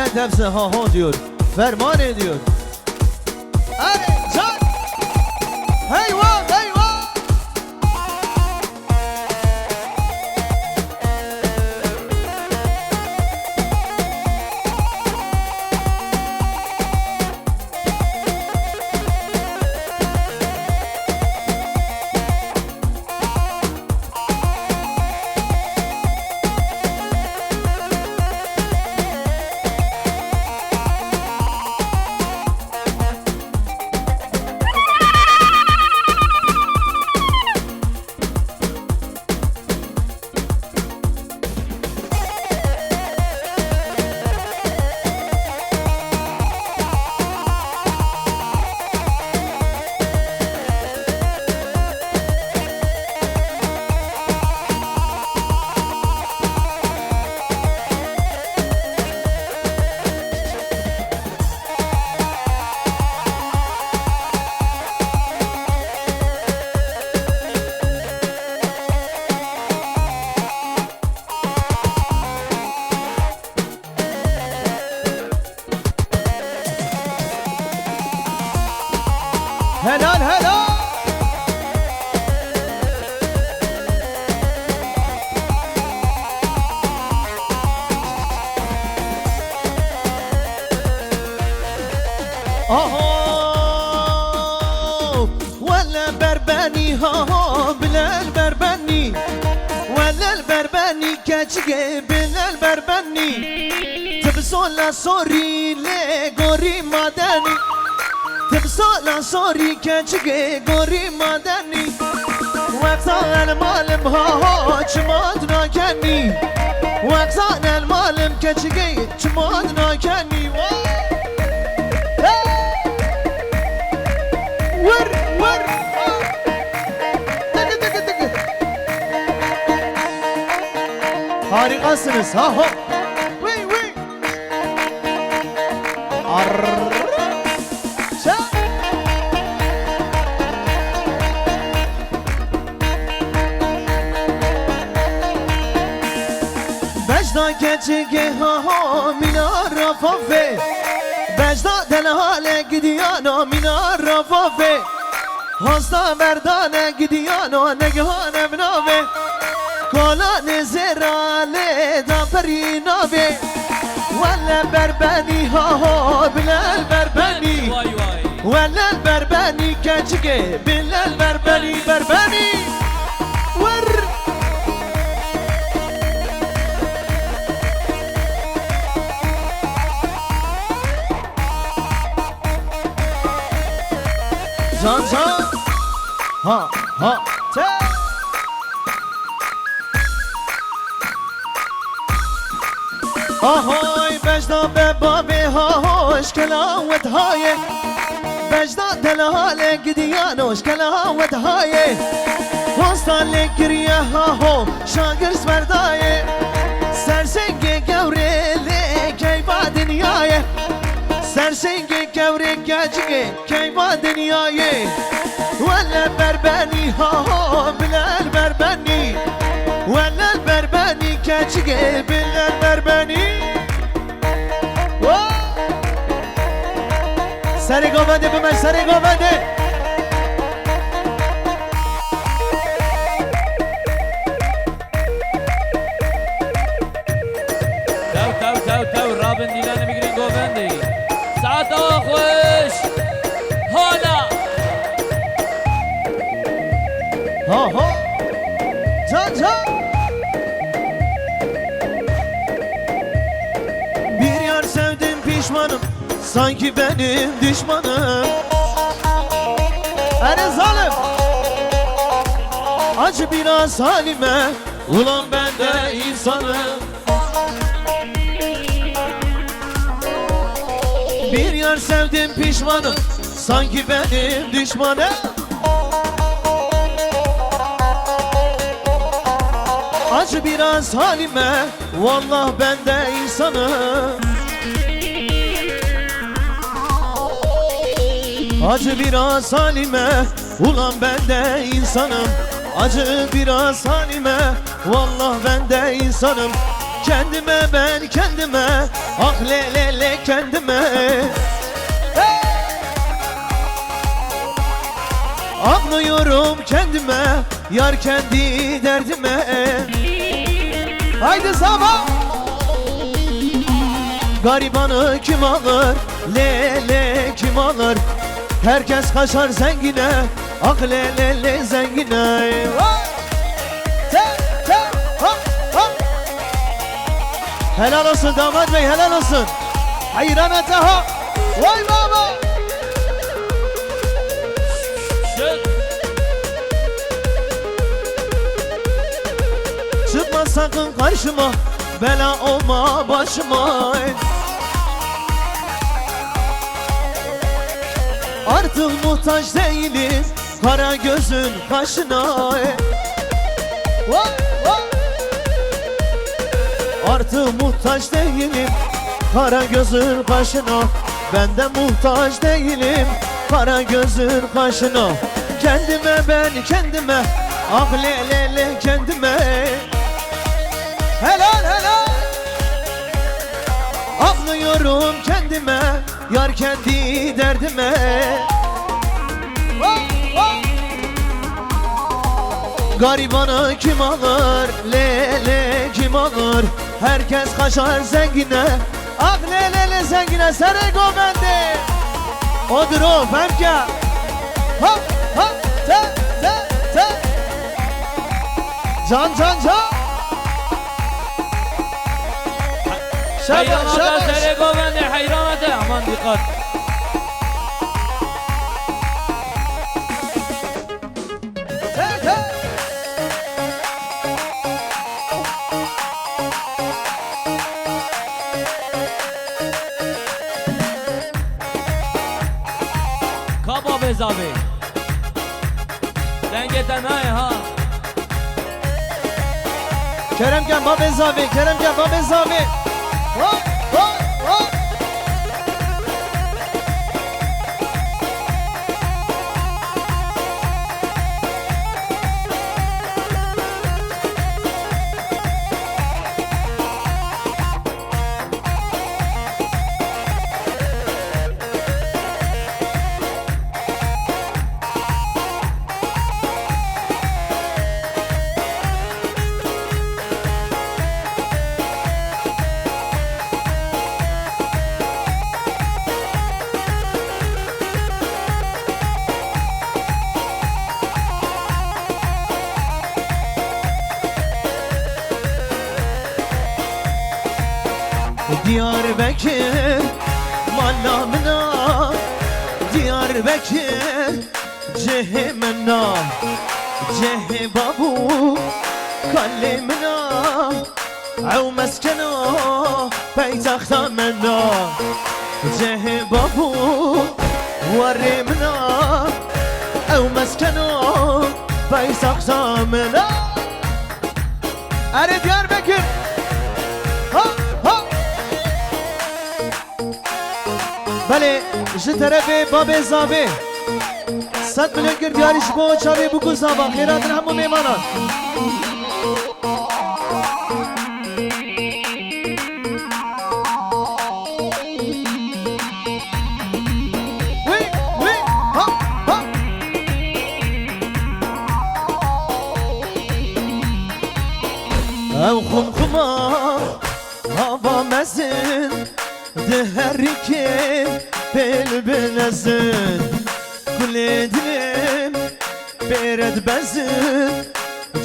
millet hepsi ha ha diyor. Ferman ediyor. Hadi can. Heyvan heyvan. Helal helal. ولا برباني ها بلا البرباني ولا البرباني كاتشي بلا البرباني تبسولا سوري لغوري ماداني تبسولا سوري كاتشي غوري ماداني وقتا المالم ها چمادنا كني وقتا المالم كاتشي چمادنا كني ور ور tıkı tıkı tıkı. Harikasınız ha ha. Vıy vıy. Bejda keçige ha ha minar rafafe Bejda delhale gidiyano minar rafafe Hasta merdane gidiyano negahane bnave Kolane zerale da perinave Valla berbeni ha ha bilal berbeni Valla berbeni keçige bilal berbeni berbeni Vır Can can ha ha te Ahoy bejda bebabe ha hoş kelavet haye Bejda delhale gidiyanoş kelavet haye Hostale giriye ha ho şagir sverdaye Sersenge gevrele keyba dünyaya Sersenge gevre gecige keyba dünyaya Valla berbeni ha ha bilal berbeni Valla berbeni gecige bilal berbeni Seri govende bime seri govende تو رابن دیلان میگیرین گووندی ساعت خوش هانا Ha ha Can can Bir yar sevdim pişmanım Sanki benim düşmanım Ere zalim Acı biraz halime Ulan ben de insanım Bir yar sevdim pişmanım Sanki benim düşmanım Acı biraz halime Vallah ben de insanım Acı biraz halime Ulan ben de insanım Acı biraz halime Vallah ben de insanım kendime ben kendime, ah le kendime. Hey! Ağlıyorum kendime, yar kendi derdime. Haydi sabah. Garibanı kim alır, le kim alır? Herkes kaçar zengine, ah le zengine. Helal olsun damat bey, helal olsun. Hayran ataha. Vay baba. Çıkma sakın karşıma, bela olma başıma. Artık muhtaç değilim kara gözün kaşına. Artık muhtaç değilim kara gözün kaşına. Ben de muhtaç değilim kara gözün kaşına. Kendime ben kendime, ah le kendime. Helal helal. Ağlıyorum kendime, yar kendi derdime. Garibanı kim alır, le kim alır? Herkes kaçar zengine, ah le zengine. Serego bende. Odur o femka. Ha te. Can. Hayranata Serego bende, hayranata. Aman dikkat. Kaba bez abi. Dengeten ha. Keremcan Babez abi, Keremcan Babez abi. Hop. Diyarbakır malamına, Diyarbakır cehimena, cehibabu kalemina, av meskena paytakhta mena, cehibabu warimna, av meskena paytakhta mena. Are Diyarbakır. بله جه طرف باب زابه 100 میلیون گر دیارش با چاوی بکو زابا خیرات همو میمانان او خمخما هوا مزن دهركي بالبنزن كل دلم برد بزن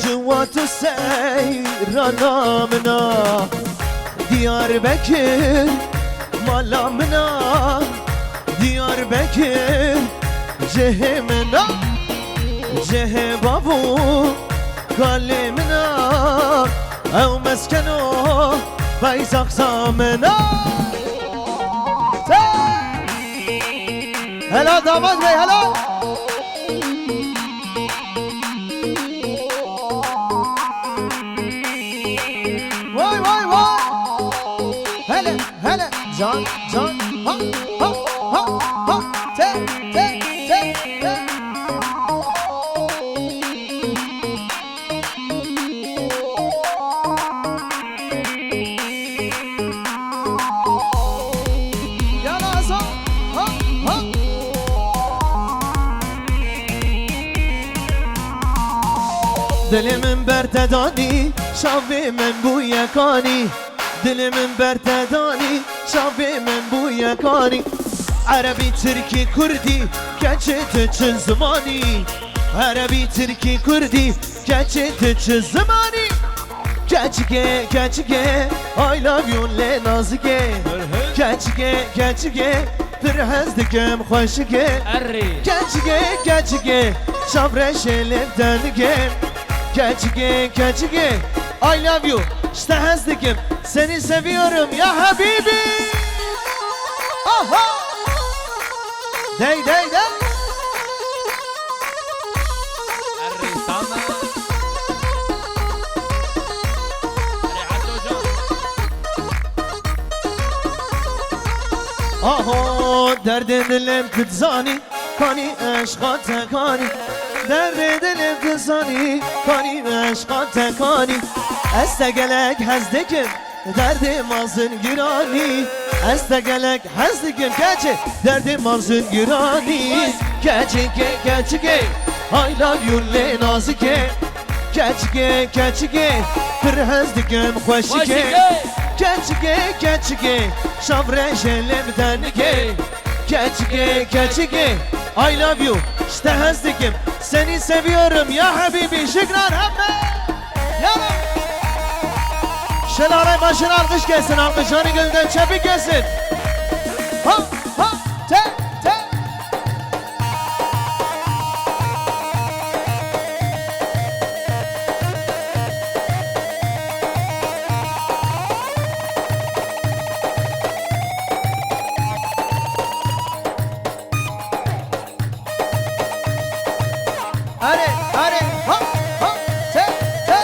جوات السيرنا منا Diyarbakır malamına, Diyarbakır cehimena, cehibabu kalemina, ev meskeno bayzak zamena. Helal damat bey, helal. Vay vay vay. Hele hele can ha ha te. Dilimin bertedani şavimin bu yakani Dilimin bertedani şavimin bu yakani Arabi, Türki, Kurdi geçit için zamani Arabi, Türki, Kurdi geçit için zamani Keçike, keçike, I love you le nazike Keçike, keçike, bir hezdikim hoşike Arri Keçike, keçike, şavreş elimden gel Keçike, keçike, I love you İşte hezdikim, seni seviyorum ya Habibi Aha Dey, dey, dey Arri sana Arri Addocan Aho derdin dilim kıtzani Kani eşka tekani Derdin dilim kıtzani Kani eşka tekani Este gelek hezdikim Derdim azın girani Este gelek hezdikim Keçi derdim azın girani Keçike keçike I love you le nazike Keçike keçike Bir hezdikim hoşike Hoşike Keçike keçike Şavreş elimden gel Keçike keçike I love you İşte hezdikim Seni seviyorum ya Habibi Şükran Habibi Ya Şelale başına alkış gelsin alkış Hani gölden çepik gelsin Ha ha te te Hadi hadi ha ha te te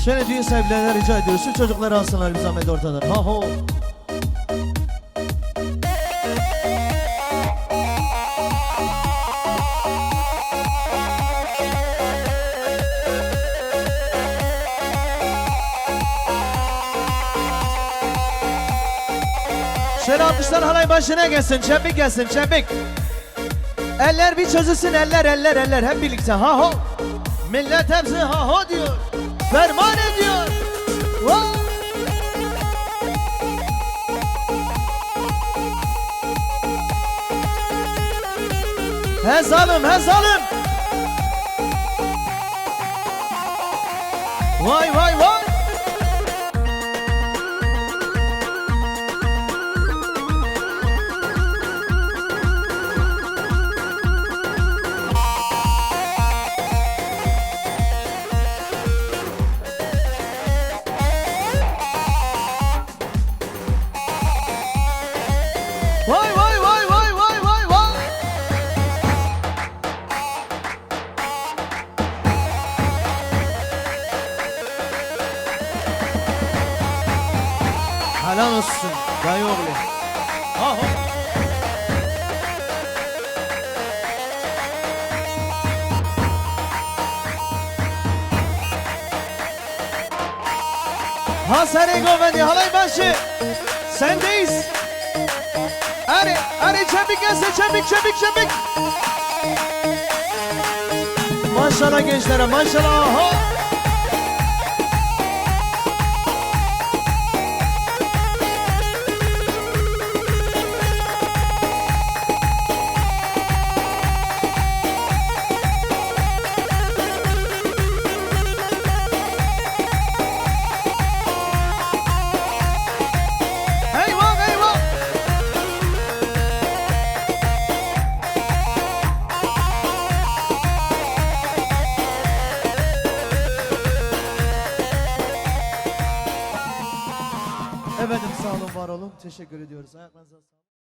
Şöyle düğün sahiplerine rica ediyoruz. Şu çocukları alsınlar bir zahmet ortadan. Ha ho. Şöyle alkışlar halay başına gelsin. Çembik gelsin çembik. Eller bir çözülsün eller eller eller hep birlikte ha ho. Millet hepsi ha ho diyor. Ferman ediyor. Wow. He zalim he zalim. Vay vay vay. Vay vay vay vay vay vay vay. Helal olsun dayı oğlu. Ha ha. Hasan Govendi halay başı. Sendeyiz. Hadi, hadi çabuk gelsin, çabuk, çabuk, çabuk. Maşallah gençlere, maşallah. Aha. Eyvah, eyvah. Efendim sağ olun, var olun. Teşekkür ediyoruz. Ayaklarınıza sağlık.